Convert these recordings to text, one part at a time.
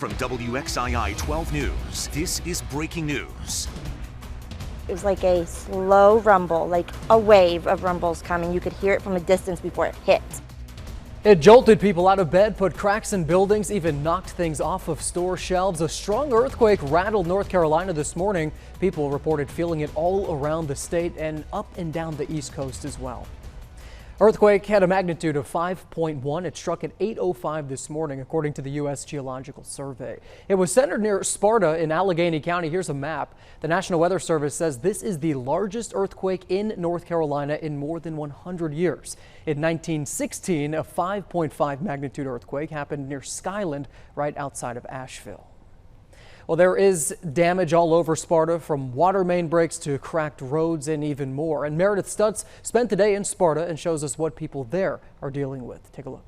From WXII 12 News, this is breaking news. It was like a slow rumble, like a wave of rumbles coming. You could hear it from a distance before it hit. It jolted people out of bed, put cracks in buildings, even knocked things off of store shelves. A strong earthquake rattled North Carolina this morning. People reported feeling it all around the state and up and down the East Coast as well. Earthquake had a magnitude of 5.1. It struck at 8:05 this morning, according to the U.S. Geological Survey. It was centered near Sparta in Allegheny County. Here's a map. The National Weather Service says this is the largest earthquake in North Carolina in more than 100 years. In 1916, a 5.5 magnitude earthquake happened near Skyland, right outside of Asheville. Well, there is damage all over Sparta, from water main breaks to cracked roads and even more. And Meredith Stutz spent the day in Sparta and shows us what people there are dealing with. Take a look.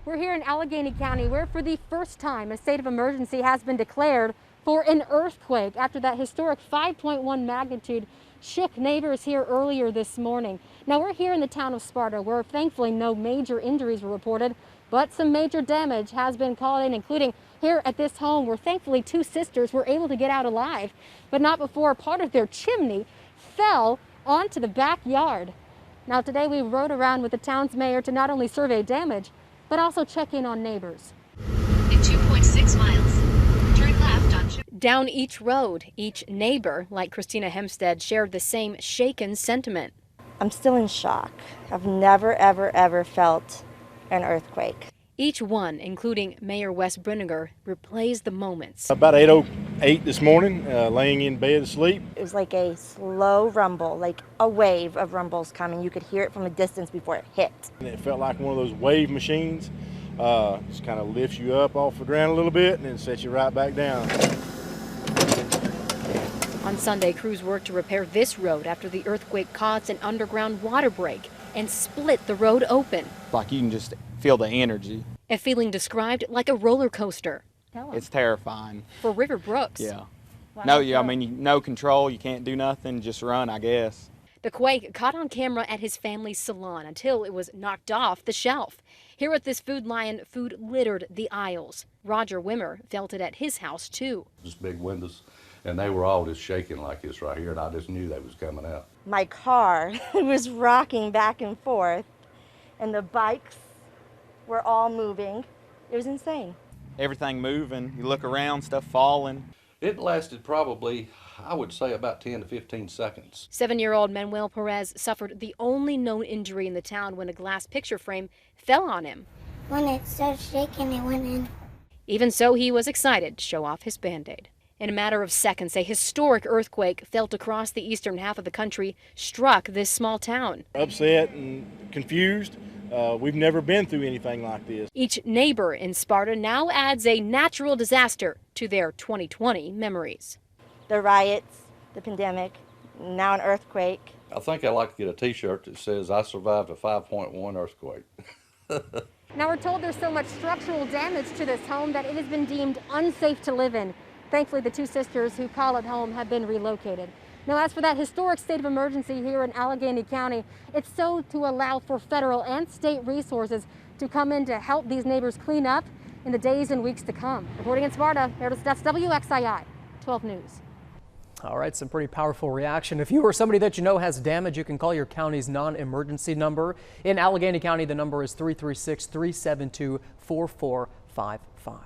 We're here in Allegheny County, where for the first time a state of emergency has been declared for an earthquake after that historic 5.1 magnitude shook neighbors here earlier this morning. Now we're here in the town of Sparta, where thankfully no major injuries were reported, but some major damage has been called in, including here at this home, where thankfully two sisters were able to get out alive, but not before part of their chimney fell onto the backyard. Now today we rode around with the town's mayor to not only survey damage, but also check in on neighbors. In 2.6 miles, turn left on... Down each road, each neighbor, like Christina Hempstead, shared the same shaken sentiment. I'm still in shock. I've never, ever, ever felt an earthquake. Each one, including Mayor Wes Brinegar, replays the moments. About 8:08 this morning, laying in bed asleep. It was like a slow rumble, like a wave of rumbles coming. You could hear it from a distance before it hit. And it felt like one of those wave machines. Just kind of lifts you up off the ground a little bit and then sets you right back down. On Sunday, crews worked to repair this road after the earthquake caused an underground water break and split the road open. Like you can just feel the energy. A feeling described like a roller coaster. It's terrifying. For River Brooks. Yeah. I mean, no control. You can't do nothing. Just run, I guess. The quake caught on camera at his family's salon until it was knocked off the shelf. Here at this Food Lion, food littered the aisles. Roger Wimmer felt it at his house, too. Just big windows, and they were all just shaking like this right here, and I just knew they was coming out. My car was rocking back and forth, and the bikes were all moving. It was insane. Everything moving. You look around, stuff falling. It lasted probably, I would say, about 10 to 15 seconds. 7-year-old Manuel Perez suffered the only known injury in the town when a glass picture frame fell on him. When it started shaking, it went in. Even so, he was excited to show off his Band-Aid. In a matter of seconds, a historic earthquake felt across the eastern half of the country struck this small town. Upset and confused. We've never been through anything like this. Each neighbor in Sparta now adds a natural disaster to their 2020 memories. The riots, the pandemic, now an earthquake. I think I'd like to get a t-shirt that says, "I survived a 5.1 earthquake." Now we're told there's so much structural damage to this home that it has been deemed unsafe to live in. Thankfully, the two sisters who call it home have been relocated. Now, as for that historic state of emergency here in Allegheny County, it's so to allow for federal and state resources to come in to help these neighbors clean up in the days and weeks to come. Reporting in Sparta, Meredith Stutz, WXII 12 News. All right, some pretty powerful reaction. If you or somebody that you know has damage, you can call your county's non-emergency number. In Allegheny County, the number is 336-372-4455.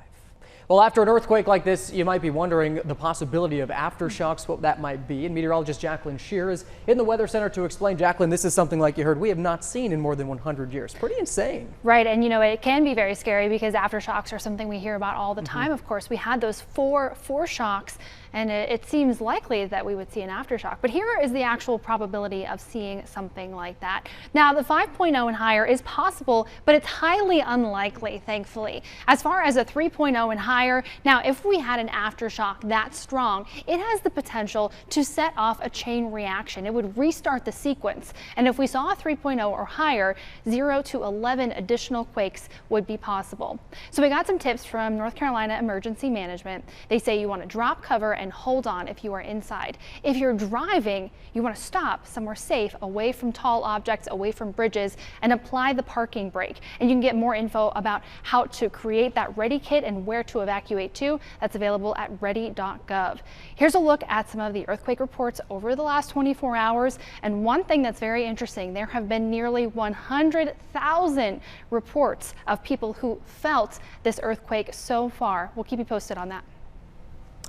Well, after an earthquake like this, you might be wondering the possibility of aftershocks, what that might be. And meteorologist Jacqueline Shear is in the Weather Center to explain. Jacqueline, this is something, like you heard, we have not seen in more than 100 years. Pretty insane. Right, and you know, it can be very scary because aftershocks are something we hear about all the time. Of course, we had those four shocks, and it seems likely that we would see an aftershock. But here is the actual probability of seeing something like that. Now, the 5.0 and higher is possible, but it's highly unlikely, thankfully. As far as a 3.0 and higher, higher. Now, if we had an aftershock that strong, it has the potential to set off a chain reaction. It would restart the sequence. And if we saw a 3.0 or higher, 0 to 11 additional quakes would be possible. So we got some tips from North Carolina Emergency Management. They say you want to drop cover and hold on if you are inside. If you're driving, you want to stop somewhere safe, away from tall objects, away from bridges, and apply the parking brake. And you can get more info about how to create that ready kit and where to evacuate to. That's available at ready.gov. Here's a look at some of the earthquake reports over the last 24 hours. And one thing that's very interesting, there have been nearly 100,000 reports of people who felt this earthquake so far. We'll keep you posted on that.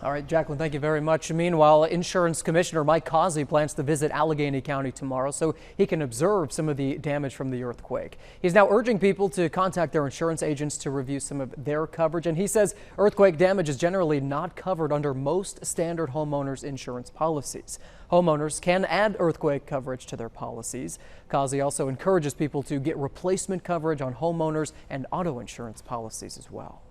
All right, Jacqueline, thank you very much. Meanwhile, Insurance Commissioner Mike Causey plans to visit Allegheny County tomorrow so he can observe some of the damage from the earthquake. He's now urging people to contact their insurance agents to review some of their coverage. And he says earthquake damage is generally not covered under most standard homeowners insurance policies. Homeowners can add earthquake coverage to their policies. Causey also encourages people to get replacement coverage on homeowners and auto insurance policies as well.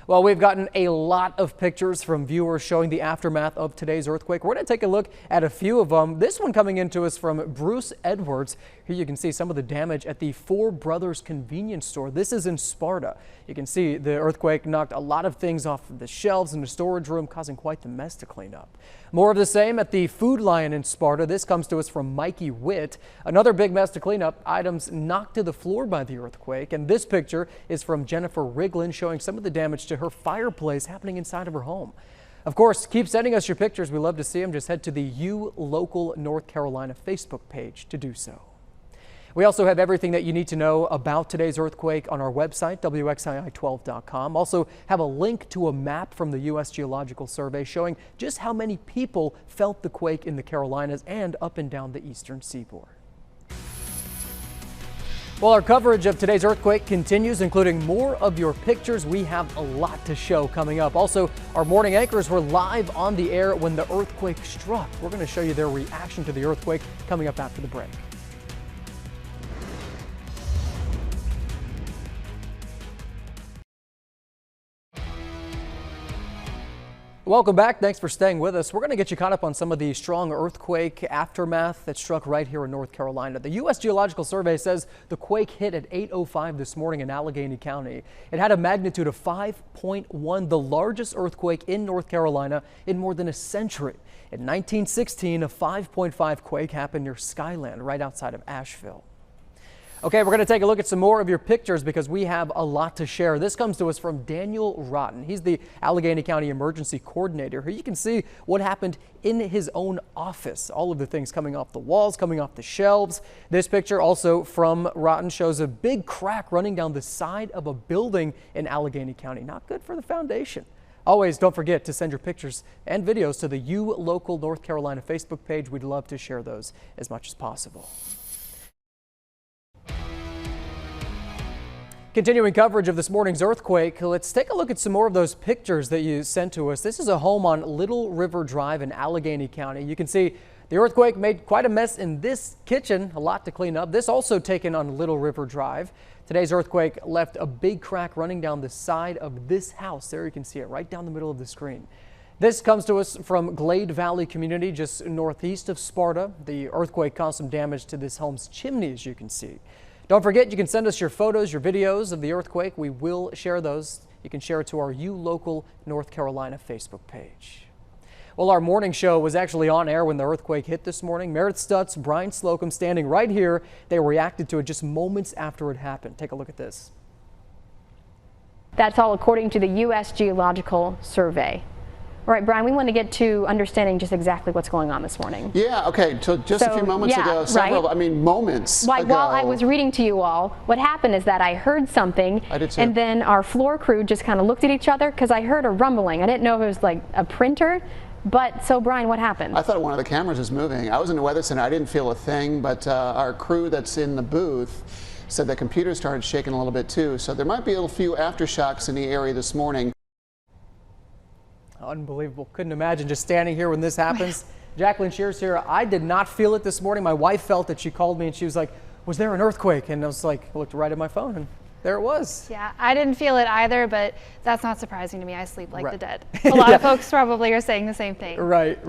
Well, we've gotten a lot of pictures from viewers showing the aftermath of today's earthquake. We're going to take a look at a few of them. This one coming into us from Bruce Edwards. Here you can see some of the damage at the Four Brothers convenience store. This is in Sparta. You can see the earthquake knocked a lot of things off the shelves in the storage room, causing quite the mess to clean up. More of the same at the Food Lion in Sparta. This comes to us from Mikey Witt. Another big mess to clean up, items knocked to the floor by the earthquake. And this picture is from Jennifer Riglin, showing some of the damage to her fireplace happening inside of her home. Of course, keep sending us your pictures. We love to see them. Just head to the You Local North Carolina Facebook page to do so. We also have everything that you need to know about today's earthquake on our website, WXII12.com. Also have a link to a map from the U.S. Geological Survey showing just how many people felt the quake in the Carolinas and up and down the eastern seaboard. Well, our coverage of today's earthquake continues, including more of your pictures. We have a lot to show coming up. Also, our morning anchors were live on the air when the earthquake struck. We're going to show you their reaction to the earthquake coming up after the break. Welcome back. Thanks for staying with us. We're going to get you caught up on some of the strong earthquake aftermath that struck right here in North Carolina. The U.S. Geological Survey says the quake hit at 8:05 this morning in Allegheny County. It had a magnitude of 5.1, the largest earthquake in North Carolina in more than a century. In 1916, a 5.5 quake happened near Skyland, right outside of Asheville. Okay, we're going to take a look at some more of your pictures because we have a lot to share. This comes to us from Daniel Rotten. He's the Allegheny County Emergency Coordinator. Here you can see what happened in his own office. All of the things coming off the walls, coming off the shelves. This picture also from Rotten shows a big crack running down the side of a building in Allegheny County. Not good for the foundation. Always don't forget to send your pictures and videos to the You Local North Carolina Facebook page. We'd love to share those as much as possible. Continuing coverage of this morning's earthquake, let's take a look at some more of those pictures that you sent to us. This is a home on Little River Drive in Allegheny County. You can see the earthquake made quite a mess in this kitchen, a lot to clean up. This also taken on Little River Drive. Today's earthquake left a big crack running down the side of this house. There you can see it right down the middle of the screen. This comes to us from Glade Valley community just northeast of Sparta. The earthquake caused some damage to this home's chimney, as you can see. Don't forget, you can send us your photos, your videos of the earthquake. We will share those. You can share it to our You Local North Carolina Facebook page. Well, our morning show was actually on air when the earthquake hit this morning. Meredith Stutz, Brian Slocum standing right here. They reacted to it just moments after it happened. Take a look at this. That's all according to the U.S. Geological Survey. All right, Brian, we want to get to understanding just exactly what's going on this morning. Yeah, okay, so just a few moments ago, moments ago. While I was reading to you all, what happened is that I heard something, I did too. And then our floor crew just kind of looked at each other because I heard a rumbling. I didn't know if it was like a printer, but so Brian, what happened? I thought one of the cameras was moving. I was in the weather center, I didn't feel a thing, but our crew that's in the booth said the computer started shaking a little bit too, so there might be a few aftershocks in the area this morning. Unbelievable. Couldn't imagine just standing here when this happens. Jacqueline Shears here. I did not feel it this morning. My wife felt it. She called me and she was like, was there an earthquake? And I was like, I looked right at my phone and there it was. Yeah, I didn't feel it either, but that's not surprising to me. I sleep like the dead. A lot of folks probably are saying the same thing. Right.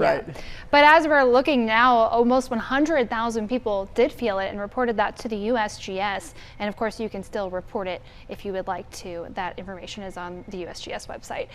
But as we're looking now, almost 100,000 people did feel it and reported that to the USGS. And of course, you can still report it if you would like to. That information is on the USGS website.